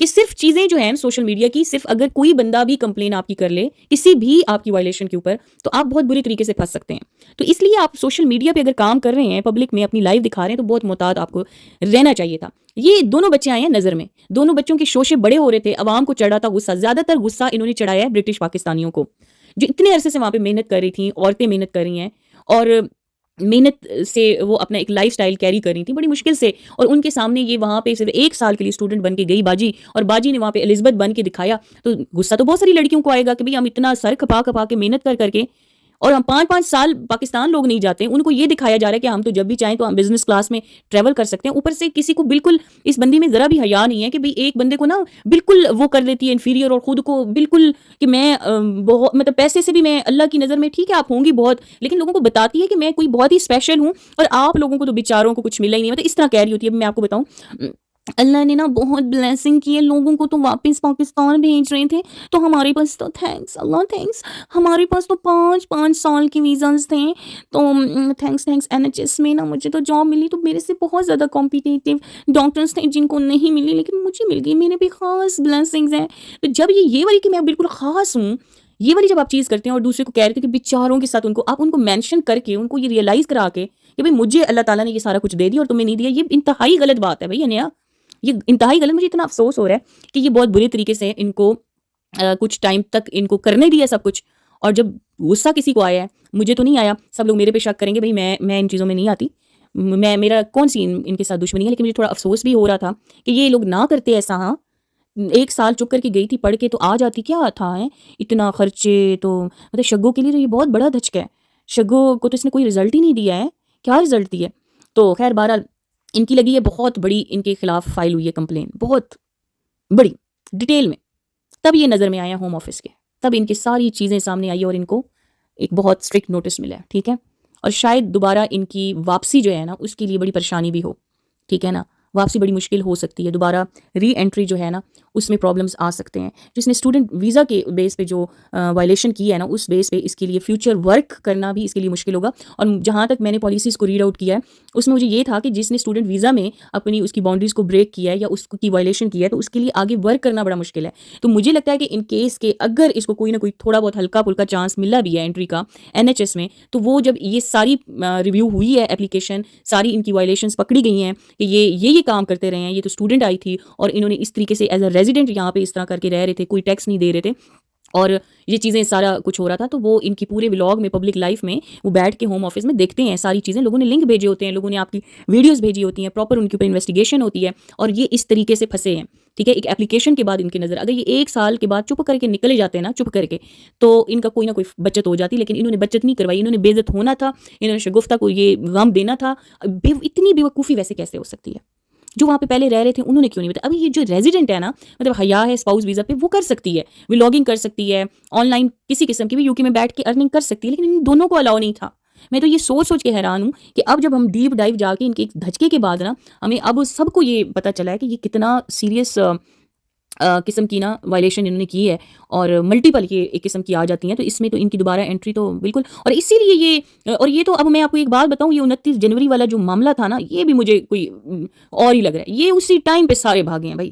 کہ صرف چیزیں جو ہیں سوشل میڈیا کی، صرف اگر کوئی بندہ بھی کمپلین آپ کی کر لے کسی بھی آپ کی وائلیشن کے اوپر، تو آپ بہت بری طریقے سے پھنس سکتے ہیں. تو اس لیے آپ سوشل میڈیا پہ اگر کام کر رہے ہیں، پبلک میں اپنی لائف دکھا رہے ہیں، تو بہت محتاط آپ کو رہنا چاہیے تھا. یہ دونوں بچے آئے ہیں نظر میں، دونوں بچوں کے شوشے بڑے ہو رہے تھے، عوام کو چڑھا تھا غصہ. زیادہ تر غصہ انہوں نے چڑھایا ہے برٹش پاکستانیوں کو، جو اتنے عرصے سے وہاں پہ محنت کر رہی تھیں، عورتیں محنت کر رہی ہیں، اور محنت سے وہ اپنا ایک لائف سٹائل کیری کر رہی تھیں بڑی مشکل سے، اور ان کے سامنے یہ وہاں پہ صرف 1 سال کے لیے اسٹوڈنٹ بن کے گئی باجی، اور باجی نے وہاں پہ الزبتھ بن کے دکھایا. تو غصہ تو بہت ساری لڑکیوں کو آئے گا کہ بھئی ہم اتنا سر کھپا کھپا کے محنت کر کے، اور ہم 5 5 سال پاکستان لوگ نہیں جاتے، ان کو یہ دکھایا جا رہا ہے کہ ہم تو جب بھی چاہیں تو ہم بزنس کلاس میں ٹریول کر سکتے ہیں. اوپر سے کسی کو بالکل اس بندی میں ذرا بھی حیا نہیں ہے کہ بھئی ایک بندے کو نا بالکل وہ کر دیتی ہے انفیریئر، اور خود کو بالکل کہ میں بہت مطلب پیسے سے بھی میں اللہ کی نظر میں ٹھیک ہے آپ ہوں گی بہت، لیکن لوگوں کو بتاتی ہے کہ میں کوئی بہت ہی اسپیشل ہوں، اور آپ لوگوں کو تو بیچاروں کو کچھ ملا ہی نہیں. مطلب اس طرح کہہ رہی ہوتی ہے. میں آپ کو بتاؤں، اللہ نے نا بہت بلیسنگ کی ہے، لوگوں کو تو واپس پاکستان بھیج رہے تھے، تو ہمارے پاس تو تھینکس اللہ تھینکس، ہمارے پاس تو 5 5 سال کی ویزاز تھے، تو تھینکس NHS میں نا مجھے تو جاب ملی. تو میرے سے بہت زیادہ کمپیٹیٹیو ڈاکٹرس تھے جن کو نہیں ملی، لیکن مجھے مل گئی، میرے بھی خاص بلیسنگز ہیں. تو جب یہ والی کہ میں بالکل خاص ہوں، یہ والی جب آپ چیز کرتے ہیں اور دوسرے کو کہہ رہے تھے کہ بیچاروں کے ساتھ، ان کو آپ ان کو مینشن کر کے ان کو یہ ریئلائز کرا کے کہ بھئی مجھے اللہ تعالیٰ نے یہ سارا کچھ دے دیا اور تمہیں نہیں دیا، یہ انتہائی غلط بات ہے بھائی انیا، یہ انتہائی غلط. مجھے اتنا افسوس ہو رہا ہے کہ یہ بہت بری طریقے سے ان کو کچھ ٹائم تک ان کو کرنے دیا سب کچھ، اور جب غصہ کسی کو آیا ہے، مجھے تو نہیں آیا، سب لوگ میرے پہ شک کریں گے، بھائی میں ان چیزوں میں نہیں آتی، میرا کون سی ان کے ساتھ دشمنی ہے. لیکن مجھے تھوڑا افسوس بھی ہو رہا تھا کہ یہ لوگ نہ کرتے ایسا. ہاں 1 سال چک کر کے گئی تھی پڑھ کے، تو آ جاتی کیا تھا ہے اتنا خرچے. تو مطلب شگو کے لیے تو یہ بہت بڑا دھچکا ہے. شگو کو تو اس نے کوئی رزلٹ ہی نہیں دیا ہے، کیا رزلٹ دیا ہے. تو خیر بہرحال ان کی لگی ہے بہت بڑی، ان کے خلاف فائل ہوئی ہے کمپلین بہت بڑی ڈیٹیل میں. تب یہ نظر میں آیا ہوم آفس کے، تب ان کی ساری چیزیں سامنے آئی اور ان کو ایک بہت اسٹرکٹ نوٹس ملا ہے. ٹھیک ہے، اور شاید دوبارہ ان کی واپسی جو ہے نا اس کے لیے بڑی پریشانی بھی ہو. ٹھیک ہے نا، واپسی بڑی مشکل ہو سکتی ہے، دوبارہ ری انٹری جو ہے نا اس میں پرابلمس آ سکتے ہیں. جس نے اسٹوڈنٹ ویزا کے بیس پہ جو وائلیشن کی ہے نا، اس بیس پہ اس کے لیے فیوچر ورک کرنا بھی اس کے لیے مشکل ہوگا. اور جہاں تک میں نے پالیسیز کو ریڈ آؤٹ کیا ہے اس میں مجھے یہ تھا کہ جس نے اسٹوڈنٹ ویزا میں اپنی اس کی باؤنڈریز کو بریک کیا ہے یا اس کی وائلیشن کی ہے، تو اس کے لیے آگے ورک کرنا بڑا مشکل ہے. تو مجھے لگتا ہے کہ ان کیس کے اگر اس کو کوئی نہ کوئی تھوڑا بہت ہلکا پھلکا چانس ملا بھی ہے انٹری کا NHS میں، تو وہ جب یہ ساری ریویو ہوئی ہے اپلیکیشن، ساری ان کی وائلیشنز پکڑی گئی ہیں کہ یہ کام کرتے رہے ہیں، یہ تو اسٹوڈنٹ آئی تھی اور انہوں نے اس طریقے سے ایز اے ریزیڈنٹ یہاں پہ اس طرح کر کے رہ رہے تھے، کوئی ٹیکس نہیں دے رہے تھے، اور یہ چیزیں سارا کچھ ہو رہا تھا. تو وہ ان کی پورے ولاگ میں پبلک لائف میں وہ بیٹھ کے ہوم آفس میں دیکھتے ہیں ساری چیزیں. لوگوں نے لنک بھیجے ہوتے ہیں، لوگوں نے آپ کی ویڈیوز بھیجی ہوتی ہیں، پراپر ان کے اوپر انویسٹیگیشن ہوتی ہے، اور یہ اس طریقے سے پھنسے ہیں. ٹھیک ہے، ایک اپلیکیشن کے بعد ان کی نظر، اگر یہ 1 سال کے بعد چپ کر کے نکلے جاتے ہیں نا، چپ کر کے، تو ان کا کوئی نہ کوئی بچت ہو جاتی. لیکن انہوں نے بچت نہیں کروائی، انہوں نے بے عزت ہونا تھا، انہوں نے شگفتہ کو یہ غم دینا تھا. اتنی بیوقوفی ویسے کیسے ہو سکتی ہے؟ جو وہاں پہ پہلے رہ رہے تھے انہوں نے کیوں نہیں بتایا؟ ابھی یہ جو ریزیڈنٹ ہے نا، مطلب حیا ہے اسپاؤس ویزا پہ، وہ کر سکتی ہے، ولاگنگ کر سکتی ہے، آن لائن کسی قسم کی بھی UK میں بیٹھ کے ارننگ کر سکتی ہے، لیکن ان دونوں کو الاؤ نہیں تھا. میں تو یہ سوچ کے حیران ہوں کہ اب جب ہم ڈیپ ڈائیو جا کے ان کے ایک دھچکے کے بعد نا، ہمیں اب سب کو یہ پتہ چلا ہے کہ یہ کتنا سیریس قسم کی نا وائلیشن انہوں نے کی ہے، اور ملٹیپل یہ ایک قسم کی آ جاتی ہیں. تو اس میں تو ان کی دوبارہ انٹری تو بالکل، اور اسی لیے یہ تو اب میں آپ کو ایک بات بتاؤں، یہ 29 جنوری والا جو معاملہ تھا نا، یہ بھی مجھے کوئی اور ہی لگ رہا ہے. یہ اسی ٹائم پہ سارے بھاگے ہیں بھائی.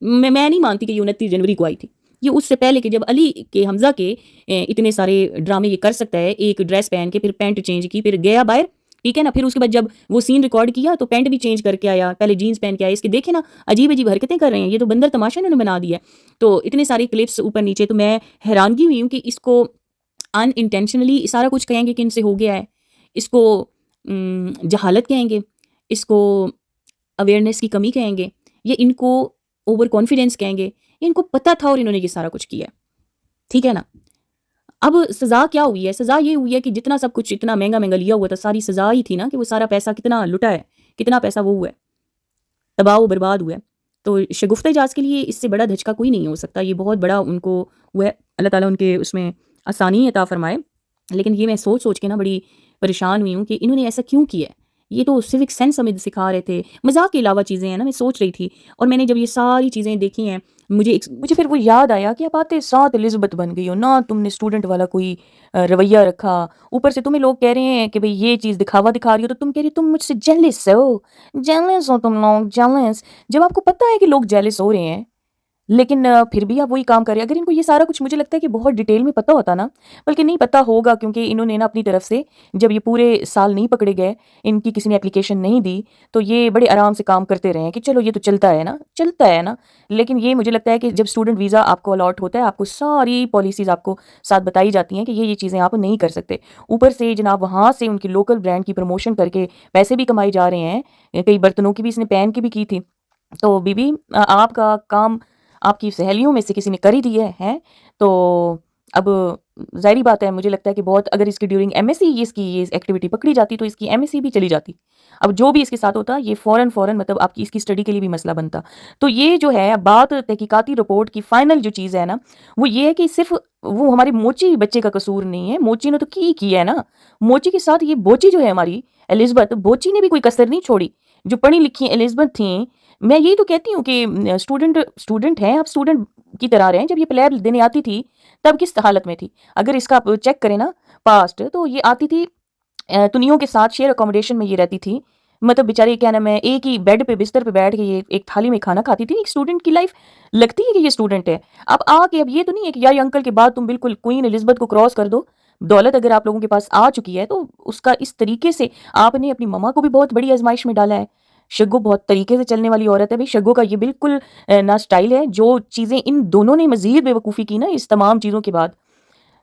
میں نہیں مانتی کہ یہ 29 جنوری کو آئی تھی. یہ اس سے پہلے کہ جب علی کے حمزہ کے اتنے سارے ڈرامے یہ کر سکتا ہے، ایک ڈریس پہن کے پھر پینٹ چینج کی، پھر گیا باہر. ٹھیک ہے نا، پھر اس کے بعد جب وہ سین ریکارڈ کیا تو پینٹ بھی چینج کر کے آیا، پہلے جینز پہن کے آیا. اس کے دیکھے نا عجیب حرکتیں کر رہے ہیں، یہ تو بندر تماشا انہوں نے بنا دیا ہے. تو اتنے سارے کلپس اوپر نیچے، تو میں حیرانگی ہوئی ہوں کہ اس کو ان انٹینشنلی سارا کچھ کہیں گے کہ ان سے ہو گیا ہے، اس کو جہالت کہیں گے، اس کو اویئرنیس کی کمی کہیں گے، یا ان کو اوور کانفیڈینس کہیں گے. ان کو پتہ تھا اور انہوں نے یہ سارا کچھ کیا. ٹھیک ہے نا، اب سزا کیا ہوئی ہے؟ سزا یہ ہوئی ہے کہ جتنا سب کچھ اتنا مہنگا لیا ہوا تھا، ساری سزا ہی تھی نا کہ وہ سارا پیسہ کتنا لٹا ہے، کتنا پیسہ وہ ہوا ہے، تباہ و برباد ہوا ہے. تو شگفتہ اجاز کے لیے اس سے بڑا دھچکا کوئی نہیں ہو سکتا. یہ بہت بڑا ان کو وہ ہے، اللہ تعالیٰ ان کے اس میں آسانی عطا فرمائے. لیکن یہ میں سوچ کے نا بڑی پریشان ہوئی ہوں کہ انہوں نے ایسا کیوں کیا ہے. یہ تو سیوک سینس ہمیں سکھا رہے تھے، مذاق کے علاوہ چیزیں ہیں نا. میں سوچ رہی تھی، اور میں نے جب یہ ساری چیزیں دیکھی ہیں، مجھے پھر وہ یاد آیا کہ آپ آتے ساتھ الزبتھ بن گئی ہو نا، تم نے اسٹوڈنٹ والا کوئی رویہ رکھا. اوپر سے تمہیں لوگ کہہ رہے ہیں کہ بھئی یہ چیز دکھا رہی ہو، تو تم کہہ رہی ہو تم مجھ سے جیلس ہو تم لوگ جیلس. جب آپ کو پتہ ہے کہ لوگ جیلس ہو رہے ہیں، لیکن پھر بھی آپ وہی کام کر رہے ہیں. اگر ان کو یہ سارا کچھ مجھے لگتا ہے کہ بہت ڈیٹیل میں پتہ ہوتا نا، بلکہ نہیں پتہ ہوگا کیونکہ انہوں نے نا اپنی طرف سے جب یہ پورے سال نہیں پکڑے گئے، ان کی کسی نے اپلیکیشن نہیں دی، تو یہ بڑے آرام سے کام کرتے رہے ہیں کہ چلو یہ تو چلتا ہے نا. لیکن یہ مجھے لگتا ہے کہ جب اسٹوڈنٹ ویزا آپ کو الاٹ ہوتا ہے، آپ کو ساری پالیسیز آپ کو ساتھ بتائی جاتی ہیں کہ یہ چیزیں آپ نہیں کر سکتے. اوپر سے جناب وہاں سے ان کی لوکل برانڈ کی پروموشن کر کے پیسے بھی کمائے جا رہے ہیں. کئی برتنوں کی بھی اس نے پین کی بھی کی تھی. تو بی بی آپ کا کام آپ کی سہیلیوں میں سے کسی نے کر ہی دیا ہے. تو اب ظاہری بات ہے، مجھے لگتا ہے کہ بہت اگر اس کی ڈیورنگ ایم ایس سی اس کی یہ ایکٹیویٹی پکڑی جاتی تو اس کی ایم ایس سی بھی چلی جاتی. اب جو بھی اس کے ساتھ ہوتا یہ فوراً مطلب آپ کی اس کی اسٹڈی کے لیے بھی مسئلہ بنتا. تو یہ جو ہے بات تحقیقاتی رپورٹ کی فائنل جو چیز ہے نا، وہ یہ ہے کہ صرف وہ ہماری موچی بچے کا قصور نہیں ہے. موچی نے تو کی ہے نا. موچی کے ساتھ یہ بوچی جو ہے ہماری الزبتھ، بوچی نے بھی کوئی کسر نہیں چھوڑی. جو پڑھی لکھی الزبتھ تھیں، میں یہی تو کہتی ہوں کہ اسٹوڈنٹ ہیں، آپ اسٹوڈنٹ کی طرح رہیں. جب یہ پلیب دینے آتی تھی تب کس حالت میں تھی؟ اگر اس کا آپ چیک کریں نا پاسٹ، تو یہ آتی تھی تنیوں کے ساتھ شیئر اکوموڈیشن میں یہ رہتی تھی. مطلب بیچاری کیا نام ہے، ایک ہی بیڈ پہ بستر پہ بیٹھ کے یہ ایک تھالی میں کھانا کھاتی تھی. ایک اسٹوڈنٹ کی لائف لگتی ہے کہ یہ اسٹوڈنٹ ہے. اب آ کے اب یہ تو نہیں ہے کہ یا انکل کے بعد تم بالکل کوئین الزبتھ کو کراس کر دو. دولت اگر آپ لوگوں کے پاس آ چکی ہے تو اس کا اس طریقے سے آپ نے اپنی مما کو بھی بہت بڑی آزمائش میں ڈالا ہے. شگو بہت طریقے سے چلنے والی عورت ہے بھائی. شگو کا یہ بالکل نہ سٹائل ہے. جو چیزیں ان دونوں نے مزید بے وقوفی کی نا اس تمام چیزوں کے بعد،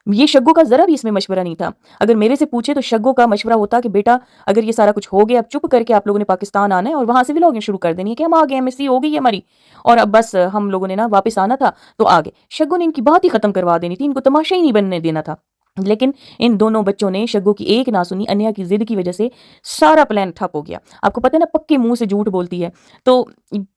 یہ شگو کا ذرا بھی اس میں مشورہ نہیں تھا. اگر میرے سے پوچھے تو شگو کا مشورہ ہوتا کہ بیٹا اگر یہ سارا کچھ ہو گیا، اب چپ کر کے آپ لوگوں نے پاکستان آنا ہے اور وہاں سے ولاگنگ شروع کر دینی ہے کہ ہم آ گئے، ایم ایس سی ہو گئی ہے ہماری اور اب بس ہم لوگوں نے نا واپس آنا تھا تو آ گئے. شگو نے ان کی بات ہی ختم کروا دینی تھی، ان کو تماشا ہی نہیں بننے دینا تھا. لیکن ان دونوں بچوں نے شگو کی ایک نہ سنی. انیا کی ضد کی وجہ سے سارا پلان ٹھپ ہو گیا. آپ کو پتہ ہے نا پکے منہ سے جھوٹ بولتی ہے. تو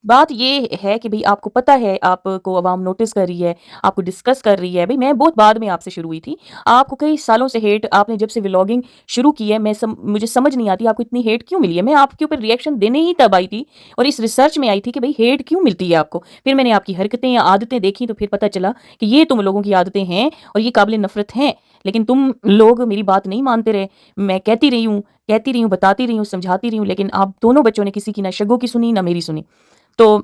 بات یہ ہے کہ بھئی آپ کو پتہ ہے، آپ کو عوام نوٹس کر رہی ہے، آپ کو ڈسکس کر رہی ہے. بھئی میں بہت بعد میں آپ سے شروع ہوئی تھی. آپ کو کئی سالوں سے ہیٹ، آپ نے جب سے ولاگنگ شروع کی ہے مجھے سمجھ نہیں آتی آپ کو اتنی ہیٹ کیوں ملی ہے. میں آپ کے اوپر ریئیکشن دینے ہی تب آئی تھی اور اس ریسرچ میں آئی تھی کہ بھئی ہیٹ کیوں ملتی ہے آپ کو. پھر میں نے آپ کی حرکتیں یا عادتیں دیکھی تو پھر پتہ چلا کہ یہ تم لوگوں کی عادتیں ہیں اور یہ قابل نفرت ہیں. لیکن تم لوگ میری بات نہیں مانتے رہے. میں کہتی رہی ہوں، بتاتی رہی ہوں، سمجھاتی رہی ہوں، لیکن آپ دونوں بچوں نے کسی کی نہ شگو کی سنی نہ میری سنی. تو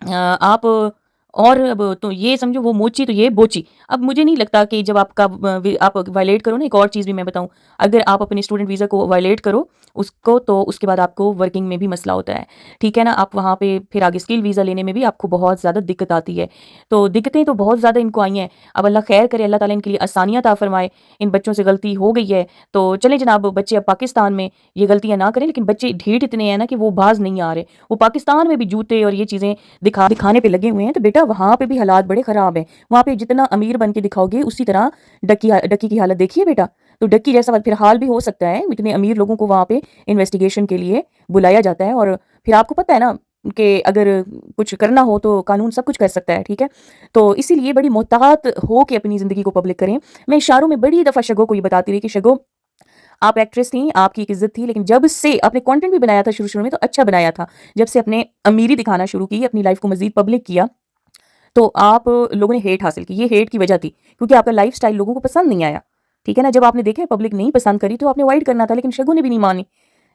آپ اور اب تو یہ سمجھو وہ موچی تو یہ بوچی. اب مجھے نہیں لگتا کہ جب آپ وائلیٹ کرو نا، ایک اور چیز بھی میں بتاؤں، اگر آپ اپنے اسٹوڈنٹ ویزا کو وائلیٹ کرو اس کو، تو اس کے بعد آپ کو ورکنگ میں بھی مسئلہ ہوتا ہے. ٹھیک ہے نا. آپ وہاں پہ پھر آگے اسکل ویزا لینے میں بھی آپ کو بہت زیادہ دقت آتی ہے. تو دقتیں تو بہت زیادہ ان کو آئی ہیں. اب اللہ خیر کرے، اللہ تعالیٰ ان کے لیے آسانیاں عطا فرمائے. ان بچوں سے غلطی ہو گئی ہے تو چلیں جناب، بچے اب پاکستان میں یہ غلطیاں نہ کریں. لیکن بچے ڈھیٹ اتنے ہیں نا کہ وہ باز نہیں آ رہے. وہ پاکستان میں بھی جوتے اور یہ چیزیں دکھانے پہ لگے ہوئے ہیں. تو بیٹا وہاں پہ بھی حالات بڑے خراب ہیں. وہاں پہ جتنا امیر بن کے دکھاؤ گے اسی طرح ڈکی کی حالت دیکھیے بیٹا. تو ڈکی جیسا پھر حال بھی ہو سکتا ہے. اتنے امیر لوگوں کو وہاں پہ انویسٹیگیشن کے لیے بلایا جاتا ہے اور پھر آپ کو پتہ ہے نا کہ اگر کچھ کرنا ہو تو قانون سب کچھ کر سکتا ہے. ٹھیک ہے. تو اسی لیے بڑی محتاط ہو کے اپنی زندگی کو پبلک کریں. میں اشاروں میں بڑی دفعہ شگو کو یہ بتاتی رہی کہ شگو آپ ایکٹریس تھیں، آپ کی ایک عزت تھی، لیکن جب سے آپ نے کانٹینٹ بھی بنایا تھا شروع میں تو اچھا بنایا تھا. جب سے اپنے امیری دکھانا شروع کی، اپنی لائف کو مزید پبلک کیا، تو آپ لوگوں نے ہیٹ حاصل کی. یہ ہیٹ کی وجہ تھی کیونکہ آپ کا لائف سٹائل لوگوں کو پسند نہیں آیا. ٹھیک ہے نا. جب آپ نے دیکھا پبلک نہیں پسند کری تو آپ نے وائڈ کرنا تھا، لیکن شگو نے بھی نہیں مانی.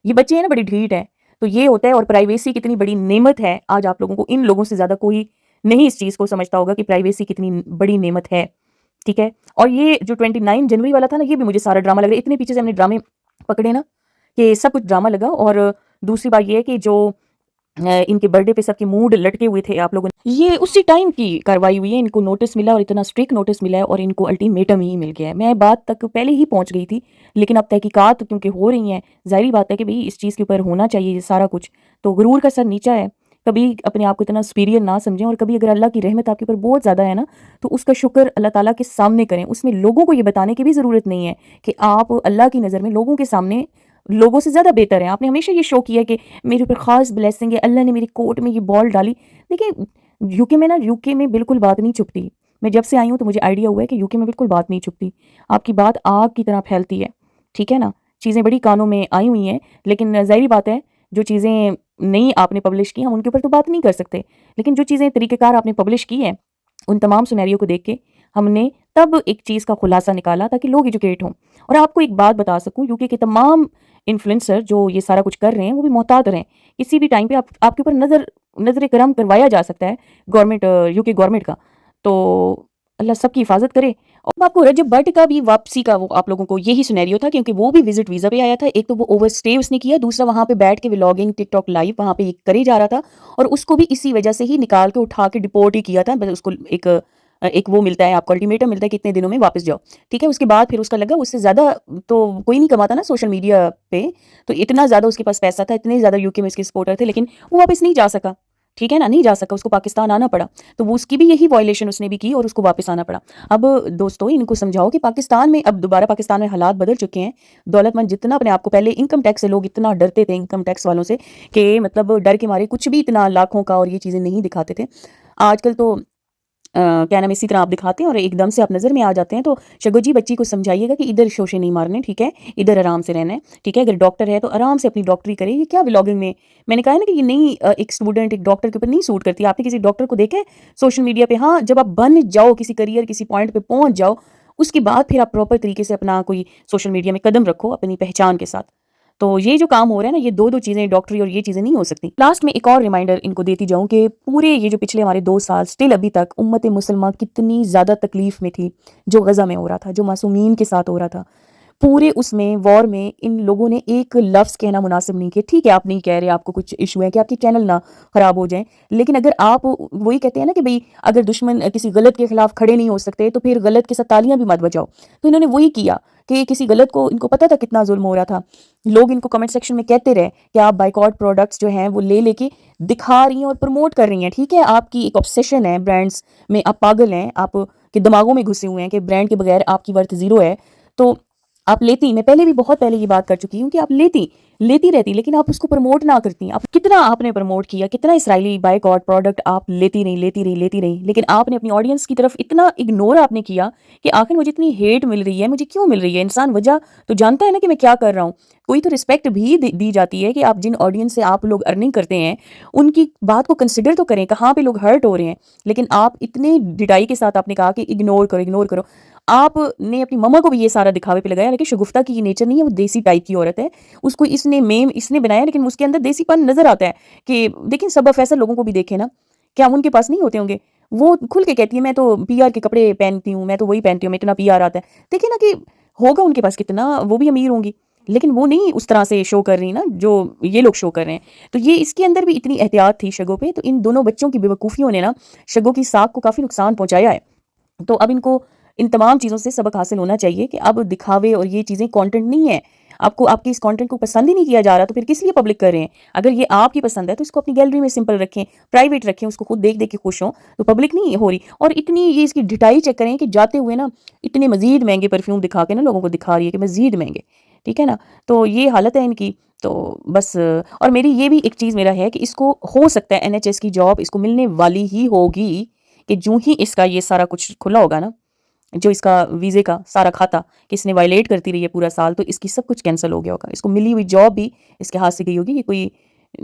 یہ بچے ہیں نا بڑی ڈھیٹ ہیں. تو یہ ہوتا ہے. اور پرائیویسی کتنی بڑی نعمت ہے. آج آپ لوگوں کو، ان لوگوں سے زیادہ کوئی نہیں اس چیز کو سمجھتا ہوگا کہ پرائیویسی کتنی بڑی نعمت ہے. ٹھیک ہے. اور یہ جو 29 جنوری والا تھا نا، یہ بھی مجھے سارا ڈرامہ لگ رہا ہے. اتنے پیچھے سے ہم نے ڈرامے پکڑے نا کہ سب کچھ ڈرامہ لگا. اور دوسری بات یہ ہے کہ جو ان کے برتھڈے پہ سب کے موڈ لٹکے ہوئے تھے آپ لوگوں نے، یہ اسی ٹائم کی کاروائی ہوئی ہے. ان کو نوٹس ملا اور اتنا اسٹرکٹ نوٹس ملا ہے اور ان کو الٹیمیٹم ہی مل گیا ہے. میں بات تک پہلے ہی پہنچ گئی تھی، لیکن اب تحقیقات کیونکہ ہو رہی ہیں، ظاہری بات ہے کہ بھئی اس چیز کے اوپر ہونا چاہیے یہ سارا کچھ. تو غرور کا سر نیچا ہے. کبھی اپنے آپ کو اتنا سپیریئر نہ سمجھیں، اور کبھی اگر اللہ کی رحمت آپ کے اوپر بہت زیادہ ہے نا تو اس کا شکر اللہ تعالیٰ کے سامنے کریں. اس میں لوگوں کو یہ بتانے کی بھی ضرورت نہیں ہے کہ آپ اللہ کی نظر میں لوگوں کے سامنے لوگوں سے زیادہ بہتر ہیں. آپ نے ہمیشہ یہ شو کیا کہ میرے اوپر خاص بلیسنگ ہے، اللہ نے میری کوٹ میں یہ بال ڈالی. دیکھیں یو کے میں بالکل بات نہیں چھپتی. میں جب سے آئی ہوں تو مجھے آئیڈیا ہوا ہے کہ یو کے میں بالکل بات نہیں چھپتی. آپ کی بات آگ کی طرح پھیلتی ہے. ٹھیک ہے نا. چیزیں بڑی کانوں میں آئی ہوئی ہیں، لیکن ظاہری بات ہے جو چیزیں نہیں آپ نے پبلش کی ہم ان کے اوپر تو بات نہیں کر سکتے. لیکن جو چیزیں طریقہ کار آپ نے پبلش کی ہیں ان تمام سینیریو کو دیکھ کے ہم نے تب ایک چیز کا خلاصہ نکالا تاکہ لوگ ایجوکیٹ ہوں. اور آپ کو ایک بات بتا سکوں، یو کے تمام انفلوئنسر جو یہ سارا کچھ کر رہے ہیں وہ بھی محتاط رہیں. کسی بھی ٹائم پہ آپ کے اوپر نظر کرم کروایا جا سکتا ہے گورنمنٹ، یو کے گورنمنٹ کا. تو اللہ سب کی حفاظت کرے. اور آپ کو رجب بٹ کا بھی واپسی کا وہ آپ لوگوں کو یہی سینیریو تھا، کیونکہ وہ بھی وزٹ ویزا پہ آیا تھا. ایک تو وہ اوور اسٹے اس نے کیا، دوسرا وہاں پہ بیٹھ کے ولاگنگ ٹک ٹاک لائیو وہاں پہ کرے جا رہا تھا، اور اس کو بھی اسی وجہ سے ہی نکال کے اٹھا کے ڈپورٹ ہی کیا تھا. بس اس کو ایک وہ ملتا ہے، آپ کو الٹیمیٹم ملتا ہے کہ اتنے دنوں میں واپس جاؤ. ٹھیک ہے، اس کے بعد پھر اس کا لگا اس سے زیادہ تو کوئی نہیں کماتا نا سوشل میڈیا پہ، تو اتنا زیادہ اس کے پاس پیسہ تھا، اتنے زیادہ یو کے میں اس کے سپورٹر تھے، لیکن وہ واپس نہیں جا سکا. ٹھیک ہے نا، نہیں جا سکا، اس کو پاکستان آنا پڑا. تو وہ اس کی بھی یہی وائلیشن اس نے بھی کی اور اس کو واپس آنا پڑا. اب دوستو ان کو سمجھاؤ کہ پاکستان میں اب دوبارہ پاکستان میں حالات بدل چکے ہیں. دولت مند جتنا اپنے آپ کو، پہلے انکم ٹیکس سے لوگ اتنا ڈرتے تھے، انکم ٹیکس والوں سے، کہ مطلب ڈر کے مارے کچھ بھی اتنا لاکھوں کا اور یہ چیزیں نہیں دکھاتے تھے. آج کل تو کیا نام اسی طرح آپ دکھاتے ہیں اور ایک دم سے آپ نظر میں آ جاتے ہیں. تو شگو جی بچی کو سمجھائیے گا کہ ادھر شوشے نہیں مارنے، ٹھیک ہے، ادھر آرام سے رہنا ہے. ٹھیک ہے، اگر ڈاکٹر ہے تو آرام سے اپنی ڈاکٹری کرے. یہ کیا ولاگنگ میں نے کہا ہے نا کہ یہ نہیں، ایک اسٹوڈنٹ ایک ڈاکٹر کے اوپر نہیں سوٹ کرتی. آپ نے کسی ڈاکٹر کو دیکھا ہے سوشل میڈیا پہ؟ ہاں، جب آپ بن جاؤ کسی کریئر کسی پوائنٹ پہ پہنچ جاؤ، اس کے بعد پھر آپ پراپر طریقے سے اپنا کوئی سوشل میڈیا میں قدم رکھو اپنی پہچان کے ساتھ. تو یہ جو کام ہو رہا ہے نا، یہ دو چیزیں، ڈاکٹری اور یہ چیزیں نہیں ہو سکتی. لاسٹ میں ایک اور ریمائنڈر ان کو دیتی جاؤں کہ پورے یہ جو پچھلے ہمارے 2 سال سٹل ابھی تک امت مسلمہ کتنی زیادہ تکلیف میں تھی. جو غزہ میں ہو رہا تھا، جو معصومین کے ساتھ ہو رہا تھا، پورے اس میں وار میں ان لوگوں نے ایک لفظ کہنا مناسب نہیں کیا. ٹھیک ہے، آپ نہیں کہہ رہے آپ کو کچھ ایشو ہے کہ آپ کی چینل نہ خراب ہو جائیں، لیکن اگر آپ وہی کہتے ہیں نا کہ بھئی اگر دشمن کسی غلط کے خلاف کھڑے نہیں ہو سکتے تو پھر غلط کے ساتھ تالیاں بھی مت بجاؤ. تو انہوں نے وہی کیا کہ کسی غلط کو، ان کو پتا تھا کتنا ظلم ہو رہا تھا. لوگ ان کو کمنٹ سیکشن میں کہتے رہے کہ آپ بائیکاٹ پروڈکٹس جو ہیں وہ لے کے دکھا رہی ہیں اور پروموٹ کر رہی ہیں. ٹھیک ہے، آپ کی ایک obsession ہے برانڈز میں، آپ پاگل ہیں، آپ کے دماغوں میں گھسے ہوئے ہیں کہ برانڈ کے بغیر آپ کی ورتھ زیرو ہے. تو آپ لیتی، میں پہلے بھی بہت پہلے یہ بات کر چکی ہوں کہ آپ لیتی رہتی، لیکن آپ اس کو پروموٹ نہ کرتی. آپ کتنا آپ نے پروموٹ کیا، کتنا اسرائیلی بائیکاٹ پروڈکٹ آپ لیتی رہی، لیکن آپ نے اپنی آڈینس کی طرف اتنا اگنور آپ نے کیا کہ آخر مجھے اتنی ہیٹ مل رہی ہے، مجھے کیوں مل رہی ہے؟ انسان وجہ تو جانتا ہے نا کہ میں کیا کر رہا ہوں. کوئی تو رسپیکٹ بھی دی جاتی ہے کہ آپ جن آڈینس سے آپ لوگ ارننگ کرتے ہیں ان کی بات کو کنسیڈر تو کریں، کہاں پہ لوگ ہرٹ ہو رہے ہیں. لیکن آپ اتنے ڈٹائی کے ساتھ آپ نے کہا کہ اگنور کرو. آپ نے اپنی مما کو بھی یہ سارا دکھاوے پہ لگایا، لیکن شگفتہ کی یہ نیچر نہیں ہے، وہ دیسی ٹائپ کی عورت ہے. اس کو اس نے بنایا، لیکن اس کے اندر دیسی پن نظر آتا ہے. کہ دیکھیں سبا فیصل لوگوں کو بھی دیکھیں نا، کیا ان کے پاس نہیں ہوتے ہوں گے؟ وہ کھل کے کہتی ہے میں تو پی آر کے کپڑے پہنتی ہوں، میں تو وہی پہنتی ہوں، میں اتنا پی آر آتا ہے. دیکھیں نا کہ ہوگا ان کے پاس کتنا، وہ بھی امیر ہوں گی، لیکن وہ نہیں اس طرح سے شو کر رہی نا جو یہ لوگ شو کر رہے ہیں. تو یہ اس کے اندر بھی اتنی احتیاط تھی شگو پہ. تو ان دونوں بچوں کی بیوقوفیوں نے نا شگو کی ساکھ کو کافی نقصان پہنچایا ہے. تو اب ان کو ان تمام چیزوں سے سبق حاصل ہونا چاہیے کہ اب دکھاوے اور یہ چیزیں کانٹینٹ نہیں ہے. آپ کو آپ کی اس کانٹینٹ کو پسند ہی نہیں کیا جا رہا تو پھر کس لیے پبلک کر رہے ہیں؟ اگر یہ آپ کی پسند ہے تو اس کو اپنی گیلری میں سمپل رکھیں، پرائیویٹ رکھیں، اس کو خود دیکھ کے خوش ہوں، تو پبلک نہیں ہو رہی. اور اتنی یہ اس کی ڈٹائی چیک کریں کہ جاتے ہوئے نا اتنے مزید مہنگے پرفیوم دکھا کے نا لوگوں کو دکھا رہی ہے کہ مزید مہنگے. ٹھیک ہے نا، تو یہ حالت ہے ان کی. تو بس، اور میری یہ بھی ایک چیز میرا ہے کہ اس کو ہو سکتا ہے NHS کی جاب اس کو ملنے والی ہی ہوگی کہ جو ہی اس کا یہ سارا کچھ کھلا ہوگا نا، جو اس کا ویزے کا سارا کھاتا کہ اس نے وائلیٹ کرتی رہی ہے پورا سال، تو اس کی سب کچھ کینسل ہو گیا ہوگا. اس کو ملی ہوئی جاب بھی اس کے ہاتھ سے گئی ہوگی. یہ کوئی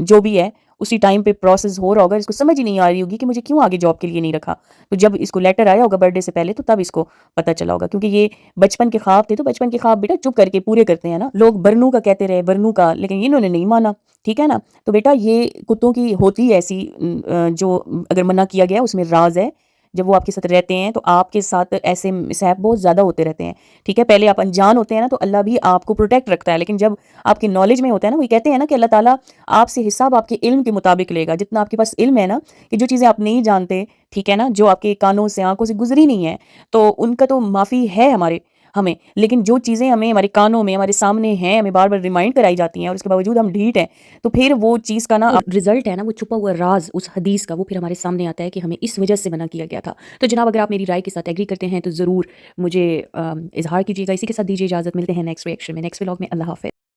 جو بھی ہے اسی ٹائم پہ پروسیس ہو رہا ہوگا، اس کو سمجھ ہی نہیں آ رہی ہوگی کہ مجھے کیوں آگے جاب کے لیے نہیں رکھا. تو جب اس کو لیٹر آیا ہوگا برتھ ڈے سے پہلے تو تب اس کو پتہ چلا ہوگا. کیونکہ یہ بچپن کے خواب تھے، تو بچپن کے خواب بیٹا چپ کر کے پورے کرتے ہیں نا لوگ. برنو کا کہتے رہے، برنو کا، لیکن انہوں نے نہیں مانا. ٹھیک ہے نا، تو بیٹا یہ کتوں کی ہوتی ہے ایسی، جو اگر منع کیا گیا اس میں راز ہے. جب وہ آپ کے ساتھ رہتے ہیں تو آپ کے ساتھ ایسے مسائب بہت زیادہ ہوتے رہتے ہیں. ٹھیک ہے، پہلے آپ انجان ہوتے ہیں نا تو اللہ بھی آپ کو پروٹیکٹ رکھتا ہے، لیکن جب آپ کی نالج میں ہوتا ہے نا، وہ کہتے ہیں نا کہ اللہ تعالیٰ آپ سے حساب آپ کے علم کے مطابق لے گا. جتنا آپ کے پاس علم ہے نا، کہ جو چیزیں آپ نہیں جانتے، ٹھیک ہے نا، جو آپ کے کانوں سے آنکھوں سے گزری نہیں ہے، تو ان کا تو معافی ہے ہمیں. لیکن جو چیزیں ہمیں ہمارے کانوں میں ہمارے سامنے ہیں، ہمیں بار بار ریمائنڈ کرائی جاتی ہیں اور اس کے باوجود ہم ڈھیٹ ہیں، تو پھر وہ چیز کا نا رزلٹ ہے نا، وہ چھپا ہوا راز اس حدیث کا وہ پھر ہمارے سامنے آتا ہے کہ ہمیں اس وجہ سے منع کیا گیا تھا. تو جناب اگر آپ میری رائے کے ساتھ ایگری کرتے ہیں تو ضرور مجھے اظہار کیجیے گا. اسی کے ساتھ دیجیے اجازت، ملتے ہیں نیکسٹ ریئیکشن میں، نیکسٹ ولاگ میں. اللہ حافظ.